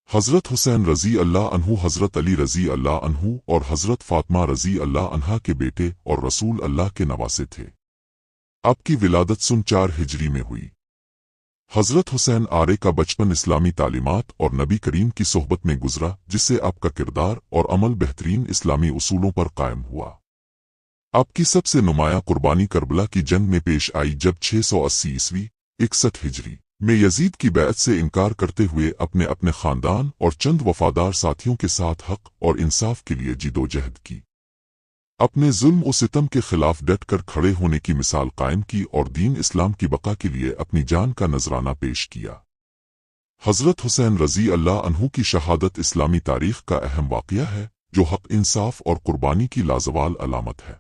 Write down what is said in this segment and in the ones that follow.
حضرت حسین رضی اللہ عنہ حضرت علی رضی اللہ عنہ اور حضرت فاطمہ رضی اللہ عنہا کے بیٹے اور رسول اللہ کے نواسے تھے۔ آپ کی ولادت سن 4 ہجری میں ہوئی۔ حضرت حسین آرے کا بچپن اسلامی تعلیمات اور نبی کریم کی صحبت میں گزرا، جس سے آپ کا کردار اور عمل بہترین اسلامی اصولوں پر قائم ہوا۔ آپ کی سب سے نمایاں قربانی کربلا کی جنگ میں پیش آئی، جب 680 عیسوی 61 ہجری میں یزید کی بیعت سے انکار کرتے ہوئے اپنے خاندان اور چند وفادار ساتھیوں کے ساتھ حق اور انصاف کے لیے جدوجہد کی، اپنے ظلم و ستم کے خلاف ڈٹ کر کھڑے ہونے کی مثال قائم کی اور دین اسلام کی بقا کے لیے اپنی جان کا نذرانہ پیش کیا۔ حضرت حسین رضی اللہ عنہ کی شہادت اسلامی تاریخ کا اہم واقعہ ہے، جو حق، انصاف اور قربانی کی لازوال علامت ہے۔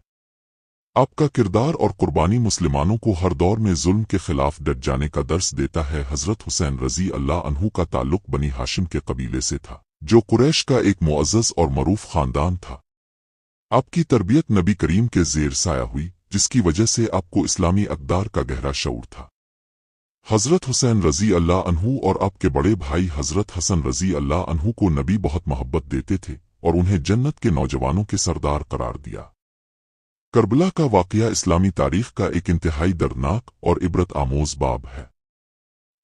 آپ کا کردار اور قربانی مسلمانوں کو ہر دور میں ظلم کے خلاف ڈٹ جانے کا درس دیتا ہے۔ حضرت حسین رضی اللہ عنہ کا تعلق بنی ہاشم کے قبیلے سے تھا، جو قریش کا ایک معزز اور معروف خاندان تھا۔ آپ کی تربیت نبی کریم کے زیر سایہ ہوئی، جس کی وجہ سے آپ کو اسلامی اقدار کا گہرا شعور تھا۔ حضرت حسین رضی اللہ عنہ اور آپ کے بڑے بھائی حضرت حسن رضی اللہ عنہ کو نبی بہت محبت دیتے تھے اور انہیں جنت کے نوجوانوں کے سردار قرار دیا۔ کربلا کا واقعہ اسلامی تاریخ کا ایک انتہائی دردناک اور عبرت آموز باب ہے۔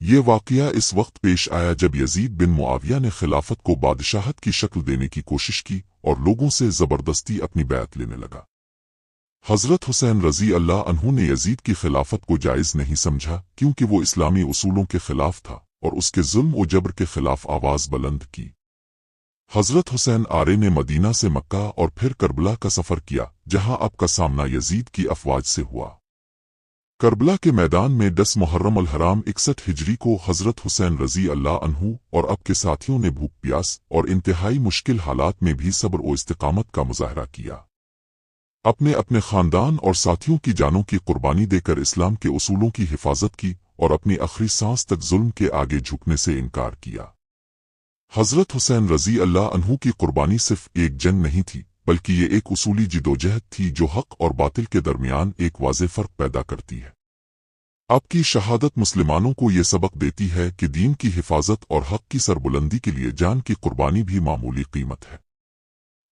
یہ واقعہ اس وقت پیش آیا جب یزید بن معاویہ نے خلافت کو بادشاہت کی شکل دینے کی کوشش کی اور لوگوں سے زبردستی اپنی بیعت لینے لگا۔ حضرت حسین رضی اللہ عنہ نے یزید کی خلافت کو جائز نہیں سمجھا، کیونکہ وہ اسلامی اصولوں کے خلاف تھا، اور اس کے ظلم و جبر کے خلاف آواز بلند کی۔ حضرت حسین آرے نے مدینہ سے مکہ اور پھر کربلا کا سفر کیا، جہاں آپ کا سامنا یزید کی افواج سے ہوا۔ کربلا کے میدان میں 10 محرم الحرام 61 ہجری کو حضرت حسین رضی اللہ عنہ اور آپ کے ساتھیوں نے بھوک پیاس اور انتہائی مشکل حالات میں بھی صبر و استقامت کا مظاہرہ کیا۔ اپنے خاندان اور ساتھیوں کی جانوں کی قربانی دے کر اسلام کے اصولوں کی حفاظت کی اور اپنی آخری سانس تک ظلم کے آگے جھکنے سے انکار کیا۔ حضرت حسین رضی اللہ عنہ کی قربانی صرف ایک جنگ نہیں تھی، بلکہ یہ ایک اصولی جدوجہد تھی جو حق اور باطل کے درمیان ایک واضح فرق پیدا کرتی ہے۔ آپ کی شہادت مسلمانوں کو یہ سبق دیتی ہے کہ دین کی حفاظت اور حق کی سربلندی کے لیے جان کی قربانی بھی معمولی قیمت ہے۔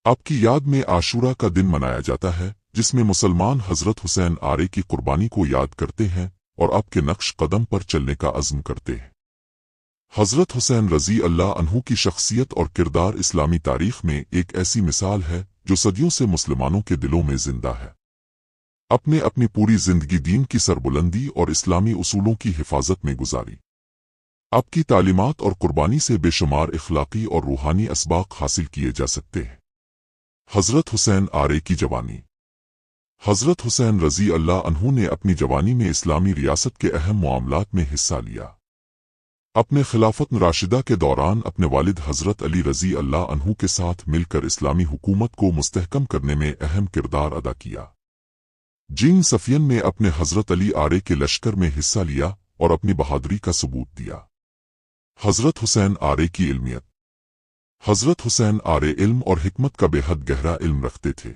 آپ کی یاد میں عاشورہ کا دن منایا جاتا ہے، جس میں مسلمان حضرت حسین آرے کی قربانی کو یاد کرتے ہیں اور آپ کے نقش قدم پر چلنے کا عزم کرتے ہیں۔ حضرت حسین رضی اللہ عنہ کی شخصیت اور کردار اسلامی تاریخ میں ایک ایسی مثال ہے جو صدیوں سے مسلمانوں کے دلوں میں زندہ ہے۔ اپنی پوری زندگی دین کی سربلندی اور اسلامی اصولوں کی حفاظت میں گزاری۔ آپ کی تعلیمات اور قربانی سے بے شمار اخلاقی اور روحانی اسباق حاصل کیے جا سکتے ہیں۔ حضرت حسین آرے کی جوانی۔ حضرت حسین رضی اللہ عنہ نے اپنی جوانی میں اسلامی ریاست کے اہم معاملات میں حصہ لیا۔ اپنے خلافت راشدہ کے دوران اپنے والد حضرت علی رضی اللہ عنہ کے ساتھ مل کر اسلامی حکومت کو مستحکم کرنے میں اہم کردار ادا کیا۔ جنگ صفین میں اپنے حضرت علی آرے کے لشکر میں حصہ لیا اور اپنی بہادری کا ثبوت دیا۔ حضرت حسین آرے کی علمیت۔ حضرت حسین آرے علم اور حکمت کا بے حد گہرا علم رکھتے تھے۔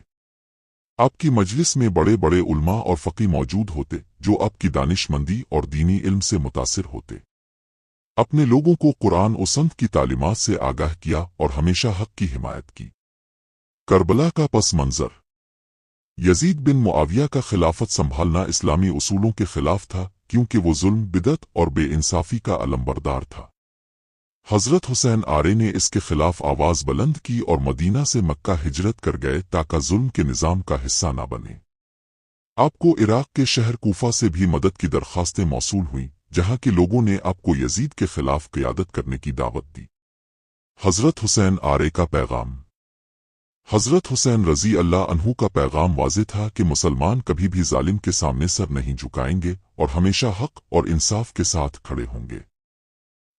آپ کی مجلس میں بڑے بڑے علماء اور فقی موجود ہوتے، جو آپ کی دانش مندی اور دینی علم سے متاثر ہوتے۔ اپنے لوگوں کو قرآن و سنت کی تعلیمات سے آگاہ کیا اور ہمیشہ حق کی حمایت کی۔ کربلا کا پس منظر۔ یزید بن معاویہ کا خلافت سنبھالنا اسلامی اصولوں کے خلاف تھا، کیونکہ وہ ظلم، بدعت اور بے انصافی کا علمبردار تھا۔ حضرت حسین آرے نے اس کے خلاف آواز بلند کی اور مدینہ سے مکہ ہجرت کر گئے تاکہ ظلم کے نظام کا حصہ نہ بنے۔ آپ کو عراق کے شہر کوفہ سے بھی مدد کی درخواستیں موصول ہوئیں، جہاں کے لوگوں نے آپ کو یزید کے خلاف قیادت کرنے کی دعوت دی۔ حضرت حسین آرے کا پیغام۔ حضرت حسین رضی اللہ عنہ کا پیغام واضح تھا کہ مسلمان کبھی بھی ظالم کے سامنے سر نہیں جھکائیں گے اور ہمیشہ حق اور انصاف کے ساتھ کھڑے ہوں گے۔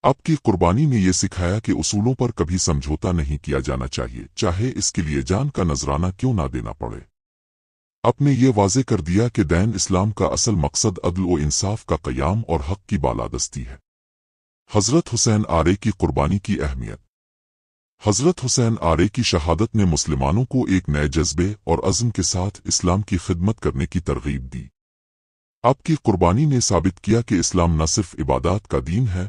آپ کی قربانی نے یہ سکھایا کہ اصولوں پر کبھی سمجھوتا نہیں کیا جانا چاہیے، چاہے اس کے لیے جان کا نذرانہ کیوں نہ دینا پڑے۔ آپ نے یہ واضح کر دیا کہ دین اسلام کا اصل مقصد عدل و انصاف کا قیام اور حق کی بالادستی ہے۔ حضرت حسین آرے کی قربانی کی اہمیت۔ حضرت حسین آرے کی شہادت نے مسلمانوں کو ایک نئے جذبے اور عزم کے ساتھ اسلام کی خدمت کرنے کی ترغیب دی۔ آپ کی قربانی نے ثابت کیا کہ اسلام نہ صرف عبادات کا دین ہے،